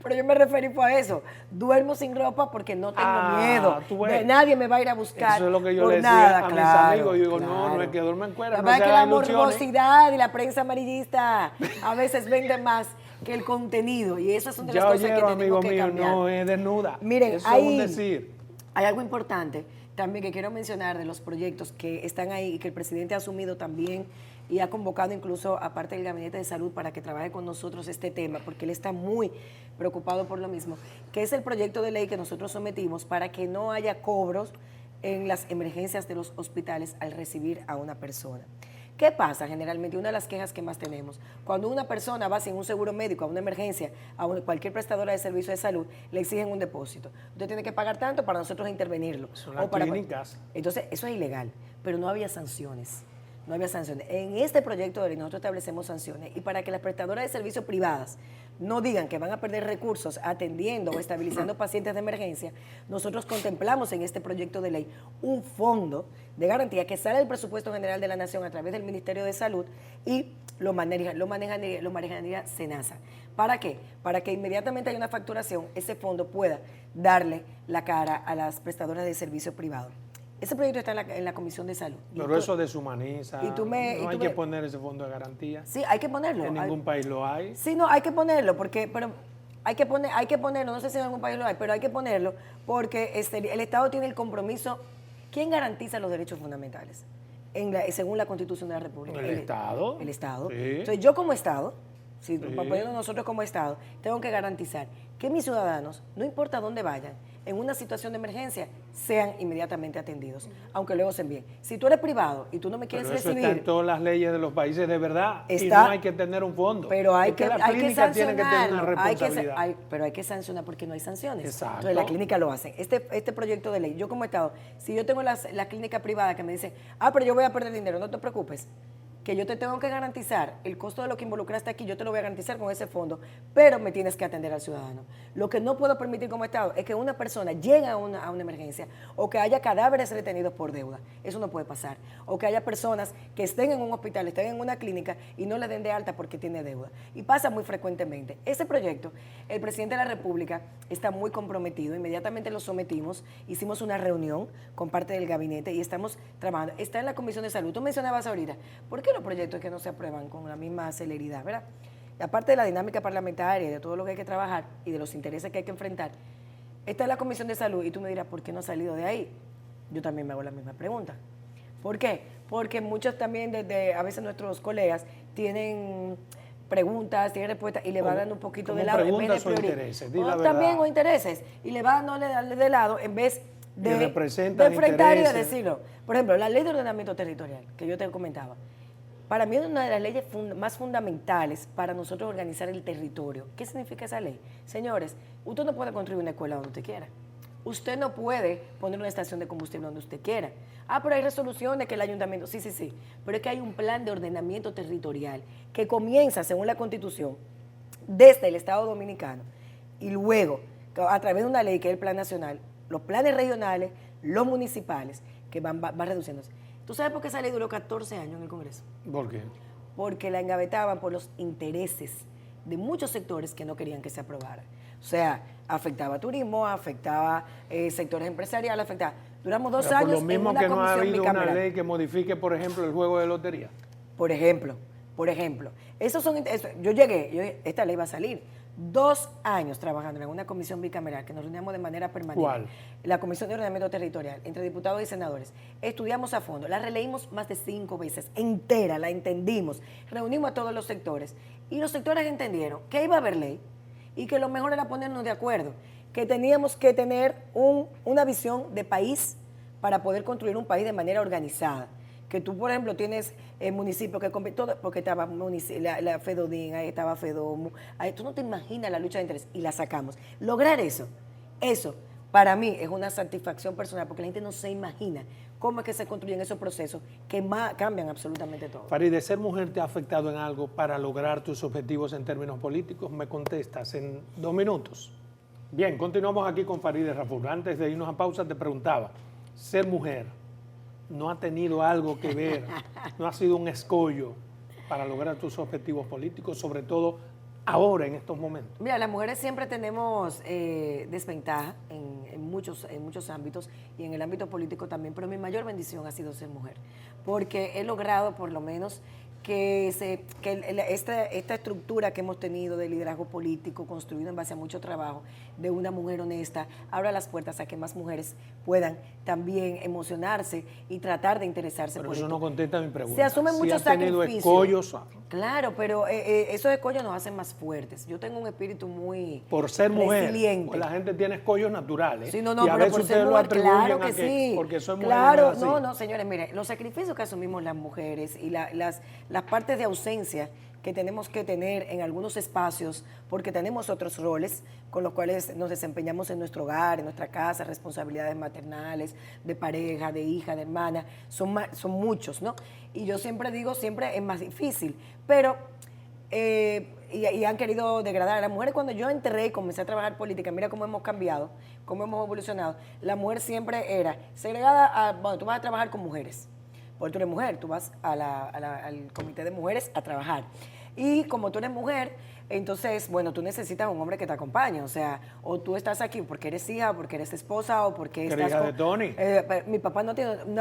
Pero yo me referí fue a eso. Duermo sin ropa porque no tengo miedo. tú ves. Nadie me va a ir a buscar. Eso es lo que yo por le decía nada, a mis claro, amigos. Yo digo, no, claro. no es que duerme en cuera, La no verdad se es que la hagan ilusiones. morbosidad y la prensa amarillista a veces vende más que el contenido. Y esas son de las Ya cosas que oyeron, tenemos amigo que mío, cambiar. no es desnuda. Miren, eso es un decir. hay algo importante también que quiero mencionar de los proyectos que están ahí y que el presidente ha asumido también y ha convocado incluso a parte del Gabinete de Salud para que trabaje con nosotros este tema, porque él está muy preocupado por lo mismo, que es el proyecto de ley que nosotros sometimos para que no haya cobros en las emergencias de los hospitales al recibir a una persona. ¿Qué pasa generalmente? Una de las quejas que más tenemos, cuando una persona va sin un seguro médico a una emergencia, cualquier prestadora de servicio de salud, le exigen un depósito. Usted tiene que pagar tanto para nosotros intervenirlo. Son las O para- clínicas. Entonces, eso es ilegal, pero no había sanciones. No había sanciones. En este proyecto de ley nosotros establecemos sanciones y para que las prestadoras de servicios privadas no digan que van a perder recursos atendiendo o estabilizando pacientes de emergencia, nosotros contemplamos en este proyecto de ley un fondo de garantía que sale del presupuesto general de la Nación a través del Ministerio de Salud y lo manejaría SENASA. ¿Para qué? Para que inmediatamente haya una facturación, ese fondo pueda darle la cara a las prestadoras de servicios privados. Ese proyecto está en la Comisión de Salud. Pero eso deshumaniza. y tú me- no y hay tú que me- poner ese fondo de garantía. Sí, hay que ponerlo. En ningún país lo hay. Sí, no, hay que ponerlo, pero hay que ponerlo, no sé si en algún país lo hay, pero hay que ponerlo porque el Estado tiene el compromiso. ¿Quién garantiza los derechos fundamentales? Según la Constitución de la República. ¿El Estado? El Estado. Sí. Entonces, yo como Estado, Sí. poniendo nosotros como Estado, tengo que garantizar que mis ciudadanos, no importa dónde vayan, en una situación de emergencia, sean inmediatamente atendidos, aunque luego se envíen. Si tú eres privado y tú no me quieres Pero eso recibir... está en todas las leyes de los países de verdad y Está, no hay que tener un fondo. pero hay Es que, la hay que clínica tiene que tener una sancionarlo, responsabilidad. pero hay que sancionar porque no hay sanciones. Exacto. Entonces la clínica lo hace. Este proyecto de ley, yo como Estado, si yo tengo la clínica privada que me dice, pero yo voy a perder dinero, no te preocupes, que yo te tengo que garantizar el costo de lo que involucraste aquí, yo te lo voy a garantizar con ese fondo, pero me tienes que atender al ciudadano. Lo que no puedo permitir como Estado es que una persona llegue a una emergencia o que haya cadáveres retenidos por deuda. Eso no puede pasar. O que haya personas que estén en un hospital, estén en una clínica y no le den de alta porque tiene deuda. Y pasa muy frecuentemente. Ese proyecto, el presidente de la República está muy comprometido. Inmediatamente lo sometimos, hicimos una reunión con parte del gabinete y estamos trabajando. Está en la Comisión de Salud. Tú mencionabas ahorita, ¿por qué los proyectos que no se aprueban con la misma celeridad, verdad? Y aparte de la dinámica parlamentaria y de todo lo que hay que trabajar y de los intereses que hay que enfrentar, está en la Comisión de Salud y tú me dirás, ¿por qué no ha salido de ahí? Yo también me hago la misma pregunta. ¿Por qué? Porque muchos también, a veces nuestros colegas tienen preguntas, tienen respuestas y le va dando un poquito de lado en vez de preguntas o intereses, di la también verdad. o intereses y le va dando de lado en vez de representan enfrentar y de intereses. decirlo. Por ejemplo, la ley de ordenamiento territorial que yo te comentaba. Para mí es una de las leyes más fundamentales para nosotros organizar el territorio. ¿Qué significa esa ley? Señores, usted no puede construir una escuela donde usted quiera. Usted no puede poner una estación de combustible donde usted quiera. Pero hay resoluciones que el ayuntamiento... Sí. Pero es que hay un plan de ordenamiento territorial que comienza, según la Constitución, desde el Estado Dominicano y luego, a través de una ley que es el Plan Nacional, los planes regionales, los municipales, que van reduciéndose. ¿Tú sabes por qué esa ley duró 14 años en el Congreso? ¿Por qué? Porque la engavetaban por los intereses de muchos sectores que no querían que se aprobara. O sea, afectaba turismo, afectaba sectores empresariales, afectaba... Duramos 2 Pero años por lo mismo en una que no ha comisión habido una bicameral. ley que modifique, por ejemplo, el juego de lotería. Por ejemplo, yo llegué, esta ley va a salir. 2 años trabajando en una comisión bicameral que nos reuníamos de manera permanente. ¿Cuál? La Comisión de Ordenamiento Territorial, entre diputados y senadores. Estudiamos a fondo, la releímos más de 5 veces, entera, la entendimos, reunimos a todos los sectores y los sectores entendieron que iba a haber ley y que lo mejor era ponernos de acuerdo, que teníamos que tener una visión de país para poder construir un país de manera organizada. Que tú, por ejemplo, tienes municipios que todo, porque estaba la FEDODIN, ahí estaba FEDOMU, ahí tú no te imaginas la lucha de interés y la sacamos. Lograr eso para mí es una satisfacción personal porque la gente no se imagina cómo es que se construyen esos procesos que cambian absolutamente todo. Farideh, ¿ser mujer te ha afectado en algo para lograr tus objetivos en términos políticos? Me contestas en 2 minutos. Bien, continuamos aquí con Farideh Raful. Antes de irnos a pausa te preguntaba, ser mujer no ha tenido algo que ver, no ha sido un escollo para lograr tus objetivos políticos, sobre todo ahora, en estos momentos. Mira, las mujeres siempre tenemos desventaja en muchos ámbitos y en el ámbito político también, pero mi mayor bendición ha sido ser mujer, porque he logrado por lo menos que esta estructura que hemos tenido de liderazgo político construido en base a mucho trabajo de una mujer honesta abra las puertas a que más mujeres puedan también emocionarse y tratar de interesarse pero por eso esto. no contesta mi pregunta. Se asumen muchos ha tenido sacrificios. escollos Claro, pero esos escollos nos hacen más fuertes. Yo tengo un espíritu muy por ser mujer. resiliente. Pues la gente tiene escollos naturales. Sí, no, y a pero veces por ustedes ser lo mujer, atribuyen claro que a que sí. porque soy mujer. Claro, no es así. no, señores, mire, los sacrificios que asumimos las mujeres y las partes de ausencia que tenemos que tener en algunos espacios, porque tenemos otros roles con los cuales nos desempeñamos en nuestro hogar, en nuestra casa, responsabilidades maternales, de pareja, de hija, de hermana, son muchos, ¿no? Y yo siempre digo, siempre es más difícil, pero... y han querido degradar a las mujeres. Cuando yo entré y comencé a trabajar política, mira cómo hemos cambiado, cómo hemos evolucionado. La mujer siempre era segregada bueno, tú vas a trabajar con mujeres, porque tú eres mujer, tú vas al comité de mujeres a trabajar. Y como tú eres mujer, Entonces, bueno, tú necesitas un hombre que te acompañe, o sea, o tú estás aquí porque eres hija, o porque eres esposa, o porque ¿Eres estás hija de Tony? Mi papá no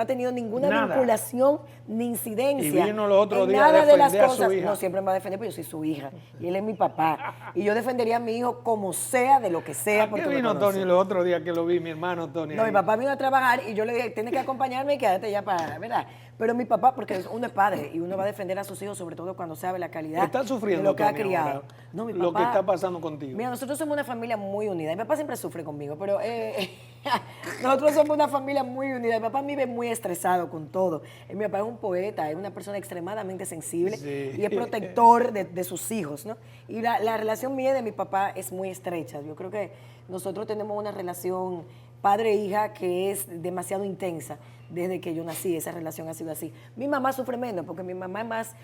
ha tenido ninguna Nada. vinculación ni incidencia Y vino los otros en días a nada de las defender a su cosas. hija. No, siempre me va a defender, pero yo soy su hija, y él es mi papá. Y yo defendería a mi hijo como sea, de lo que sea, ¿A porque qué me vino conoce. Tony los otros días que lo vi, mi hermano Tony? No, mi ahí? papá vino a trabajar y yo le dije, tienes que acompañarme y quédate ya para, ¿verdad? Pero mi papá, porque uno es padre y uno va a defender a sus hijos, sobre todo cuando sabe la calidad ¿Está de sufriendo lo que ha Tony criado. ahora? No, mi Lo que papá- está pasando contigo. Mira, nosotros somos una familia muy unida. Mi papá siempre sufre conmigo, pero nosotros somos una familia muy unida. Mi papá vive muy estresado con todo. Mi papá es un poeta, es una persona extremadamente sensible Sí. y es protector de sus hijos, ¿no? Y la relación mía y de mi papá es muy estrecha. Yo creo que nosotros tenemos una relación padre-hija que es demasiado intensa desde que yo nací, esa relación ha sido así. Mi mamá sufre menos, porque mi mamá es más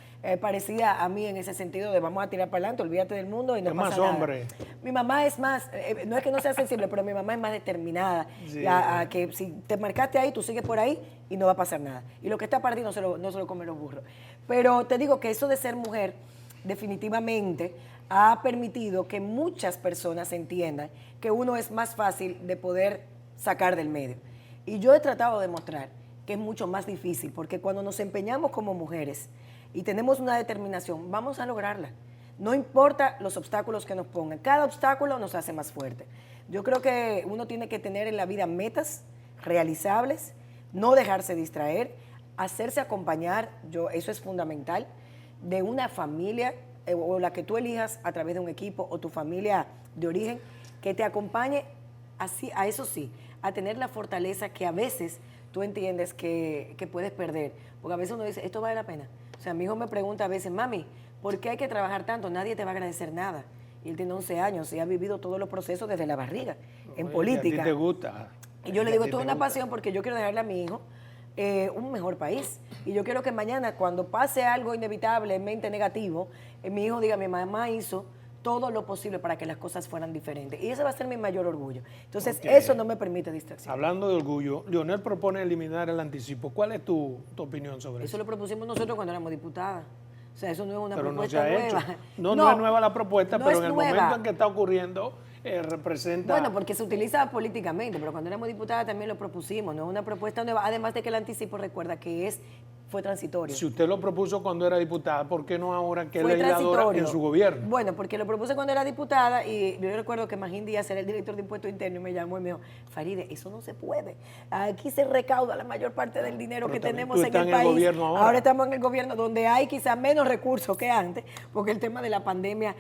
parecida a mí en ese sentido de vamos a tirar para adelante, olvídate del mundo y no Es pasa más nada. hombre. Mi mamá es más, no es que no sea sensible, pero mi mamá es más determinada, Sí. a que si te marcaste ahí, tú sigues por ahí y no va a pasar nada. Y lo que está para ti no se lo comen los burros. Pero te digo que eso de ser mujer definitivamente ha permitido que muchas personas entiendan que uno es más fácil de poder sacar del medio. Y yo he tratado de mostrar que es mucho más difícil, porque cuando nos empeñamos como mujeres y tenemos una determinación, vamos a lograrla. No importa los obstáculos que nos pongan, cada obstáculo nos hace más fuerte. Yo creo que uno tiene que tener en la vida metas realizables, no dejarse distraer, hacerse acompañar, eso es fundamental, de una familia o la que tú elijas a través de un equipo o tu familia de origen que te acompañe así, a eso sí, a tener la fortaleza que a veces tú entiendes que puedes perder. Porque a veces uno dice, esto vale la pena. O sea, mi hijo me pregunta a veces, mami, ¿por qué hay que trabajar tanto? Nadie te va a agradecer nada. Y él tiene 11 años y ha vivido todos los procesos desde la barriga, en Oye, política. ¿y a ti te gusta? Y yo le ¿Y a digo, ti esto es te una gusta? pasión porque yo quiero dejarle a mi hijo un mejor país. Y yo quiero que mañana, cuando pase algo inevitablemente negativo, mi hijo diga, mi mamá hizo todo lo posible para que las cosas fueran diferentes. Y ese va a ser mi mayor orgullo. Entonces, Ok. eso no me permite distracción. Hablando de orgullo, Leonel propone eliminar el anticipo. ¿Cuál es tu opinión sobre Eso eso? lo propusimos nosotros cuando éramos diputadas. O sea, eso no es una Pero no se propuesta ha nueva. hecho. No es nueva la propuesta, no pero es en el nueva. momento en que está ocurriendo, representa... Bueno, porque se utiliza políticamente, pero cuando éramos diputadas también lo propusimos, no es una propuesta nueva, además de que el anticipo recuerda que fue transitorio. Si usted lo propuso cuando era diputada, ¿por qué no ahora que es Fue legisladora transitorio. en su gobierno? Bueno, porque lo propuse cuando era diputada y yo recuerdo que Magín Díaz era el director de Impuesto Interno y me llamó y me dijo, Faride, eso no se puede. Aquí se recauda la mayor parte del dinero Pero que también tenemos tú en estás el en el país. gobierno ahora. Estamos en el gobierno donde hay quizás menos recursos que antes, porque el tema de la pandemia,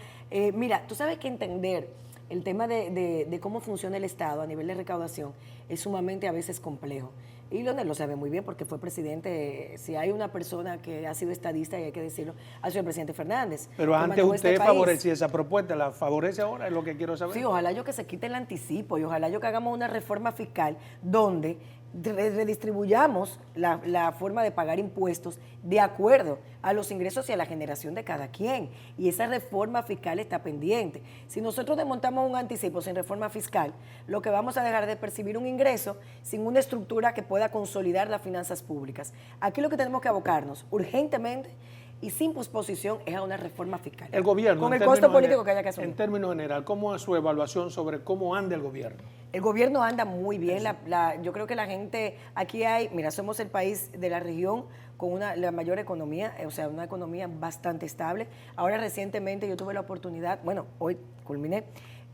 mira, tú sabes que entender el tema de cómo funciona el Estado a nivel de recaudación es sumamente a veces complejo. Y Leonel lo sabe muy bien porque fue presidente, si hay una persona que ha sido estadista, y hay que decirlo, ha sido el presidente Fernández. Pero que antes manejó usted este país. favorecía esa propuesta, ¿la favorece ahora? Es lo que quiero saber. Sí, ojalá yo que se quite el anticipo y ojalá yo que hagamos una reforma fiscal donde redistribuyamos la forma de pagar impuestos de acuerdo a los ingresos y a la generación de cada quien. Y esa reforma fiscal está pendiente. Si nosotros desmontamos un anticipo sin reforma fiscal, lo que vamos a dejar de percibir un ingreso sin una estructura que pueda consolidar las finanzas públicas. Aquí lo que tenemos que abocarnos urgentemente y sin posposición es a una reforma fiscal. El gobierno, con en el costo términos político gener- que haya que asumir. En términos general, ¿cómo es su evaluación sobre cómo anda el gobierno? El gobierno anda muy bien, yo creo que la gente, aquí mira, somos el país de la región con la mayor economía, o sea, una economía bastante estable. Ahora recientemente yo tuve la oportunidad, bueno, hoy culminé,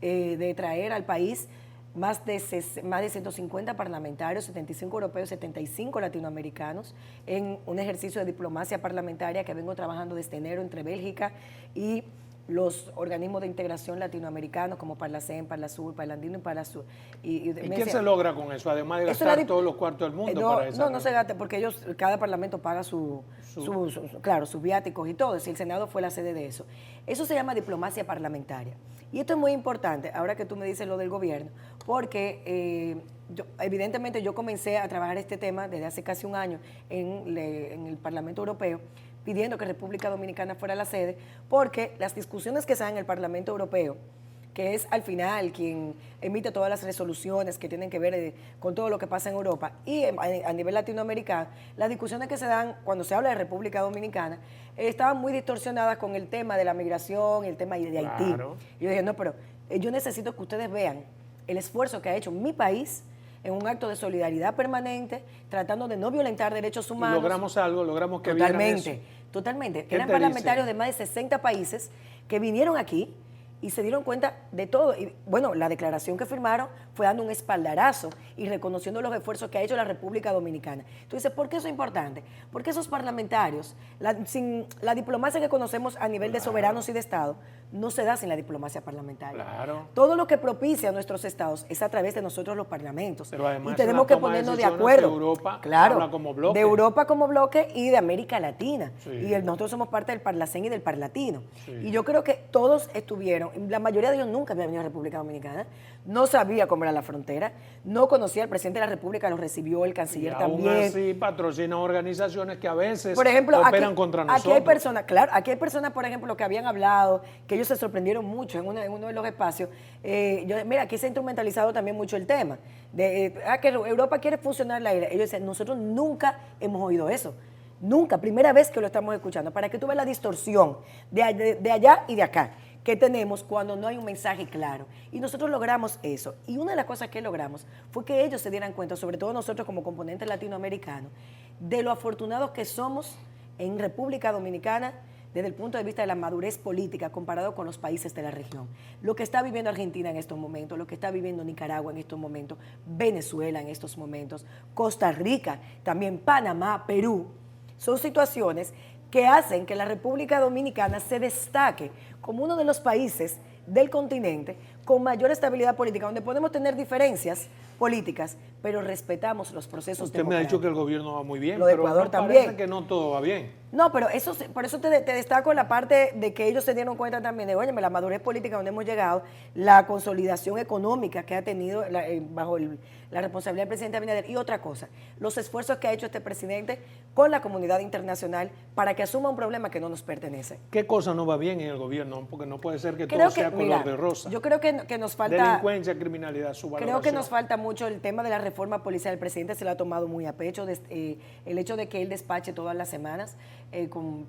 de traer al país más de 150 parlamentarios, 75 europeos, 75 latinoamericanos, en un ejercicio de diplomacia parlamentaria que vengo trabajando desde enero entre Bélgica y los organismos de integración latinoamericanos como Parlacén, Parlasur, Parlandino y Parlasur. ¿Y qué se logra con eso? Además de gastar todos los cuartos del mundo para esa no se gasta porque cada parlamento paga claro, sus viáticos y todo. Es decir, el Senado fue la sede de eso. Eso se llama diplomacia parlamentaria. Y esto es muy importante, ahora que tú me dices lo del gobierno, porque evidentemente yo comencé a trabajar este tema desde hace casi un año en el Parlamento Europeo, pidiendo que República Dominicana fuera la sede, porque las discusiones que se dan en el Parlamento Europeo, que es al final quien emite todas las resoluciones que tienen que ver con todo lo que pasa en Europa y a nivel latinoamericano, las discusiones que se dan cuando se habla de República Dominicana estaban muy distorsionadas con el tema de la migración y el tema de Haití. Claro. Y yo dije, no, pero yo necesito que ustedes vean el esfuerzo que ha hecho mi país en un acto de solidaridad permanente, tratando de no violentar derechos humanos. Y logramos algo, logramos que vieran eso. Totalmente. ¿Qué Eran te parlamentarios dice? de más de 60 países que vinieron aquí y se dieron cuenta de todo. Y bueno, la declaración que firmaron fue dando un espaldarazo y reconociendo los esfuerzos que ha hecho la República Dominicana. Tú dices, ¿por qué eso es importante? Porque esos parlamentarios, sin la diplomacia que conocemos a nivel de soberanos y de Estado, no se da sin la diplomacia parlamentaria. Claro. Todo lo que propicia a nuestros estados es a través de nosotros los parlamentos. Pero además y tenemos una que toma de ponernos de decisiones acuerdo. que Europa claro, habla como bloque. de Europa como bloque y de América Latina. Sí. Y nosotros somos parte del Parlacén y del Parlatino. Sí. Y yo creo que todos estuvieron, la mayoría de ellos nunca habían venido a República Dominicana, no sabía cómo era la frontera, no conocía al presidente de la República, lo recibió el canciller Y aún también. así patrocinan organizaciones que a veces Por ejemplo, operan contra nosotros. Aquí hay personas, claro, aquí hay personas, por ejemplo, que habían hablado, que ellos se sorprendieron mucho en uno de los espacios. Mira, aquí se ha instrumentalizado también mucho el tema de que Europa quiere fusionar la isla. Ellos dicen, nosotros nunca hemos oído eso. Nunca, primera vez que lo estamos escuchando, para que tú veas la distorsión de allá y de acá que tenemos cuando no hay un mensaje claro. Y nosotros logramos eso. Y una de las cosas que logramos fue que ellos se dieran cuenta, sobre todo nosotros como componente latinoamericano, de lo afortunados que somos en República Dominicana desde el punto de vista de la madurez política comparado con los países de la región. Lo que está viviendo Argentina en estos momentos, lo que está viviendo Nicaragua en estos momentos, Venezuela en estos momentos, Costa Rica, también Panamá, Perú, son situaciones que hacen que la República Dominicana se destaque como uno de los países del continente con mayor estabilidad política, donde podemos tener diferencias políticas, pero respetamos los procesos Usted me ha dicho que el gobierno va muy bien, Lo de pero Ecuador no también. parece que no todo va bien. No, pero eso, por eso te destaco la parte de que ellos se dieron cuenta también de, oye, la madurez política donde hemos llegado, la consolidación económica que ha tenido bajo la responsabilidad del presidente Abinader y otra cosa, los esfuerzos que ha hecho este presidente con la comunidad internacional para que asuma un problema que no nos pertenece. ¿Qué cosa no va bien en el gobierno? Porque no puede ser que Creo todo sea color de rosa. Yo creo que nos falta... Delincuencia, criminalidad, su valoración. Creo que nos falta mucho el tema de la reforma policial. El presidente se lo ha tomado muy a pecho, el hecho de que él despache todas las semanas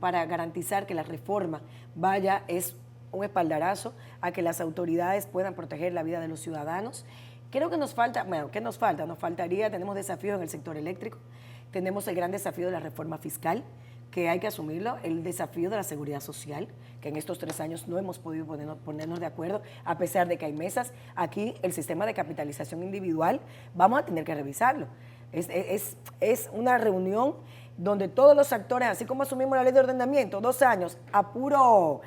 para garantizar que la reforma vaya es un espaldarazo a que las autoridades puedan proteger la vida de los ciudadanos. Creo que nos falta, bueno, ¿qué nos falta? Nos faltaría, tenemos desafíos en el sector eléctrico, tenemos el gran desafío de la reforma fiscal, que hay que asumirlo, el desafío de la seguridad social, que en estos 3 años no hemos podido ponernos de acuerdo, a pesar de que hay mesas. Aquí el sistema de capitalización individual, vamos a tener que revisarlo. Es una reunión donde todos los actores, así como asumimos la ley de ordenamiento, 2 años, a pura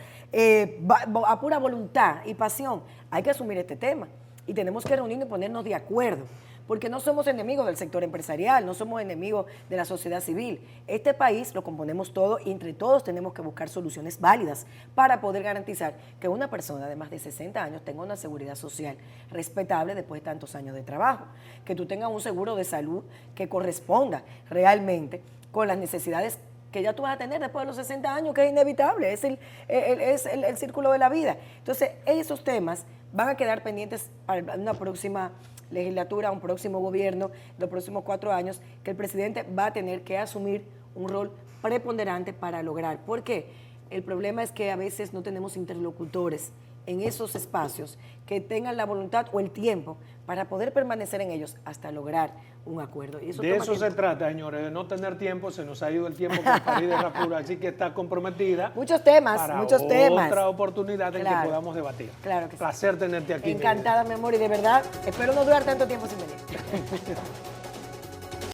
voluntad y pasión, hay que asumir este tema. Y tenemos que reunirnos y ponernos de acuerdo, porque no somos enemigos del sector empresarial, no somos enemigos de la sociedad civil. Este país lo componemos todo y entre todos tenemos que buscar soluciones válidas para poder garantizar que una persona de más de 60 años tenga una seguridad social respetable después de tantos años de trabajo, que tú tengas un seguro de salud que corresponda realmente con las necesidades que ya tú vas a tener después de los 60 años, que es inevitable, es el círculo de la vida. Entonces, esos temas van a quedar pendientes para una próxima legislatura, un próximo gobierno, los próximos 4 años, que el presidente va a tener que asumir un rol preponderante para lograr. ¿Por qué? El problema es que a veces no tenemos interlocutores en esos espacios que tengan la voluntad o el tiempo para poder permanecer en ellos hasta lograr un acuerdo. Y eso de eso se trata, señores, de no tener tiempo. Se nos ha ido el tiempo con Farideh Raful, así que está comprometida. Muchos temas, para muchos temas. otra oportunidad en que podamos debatir. Claro que sí. Placer tenerte aquí. Encantada, mi amor, y de verdad, espero no durar tanto tiempo sin venir.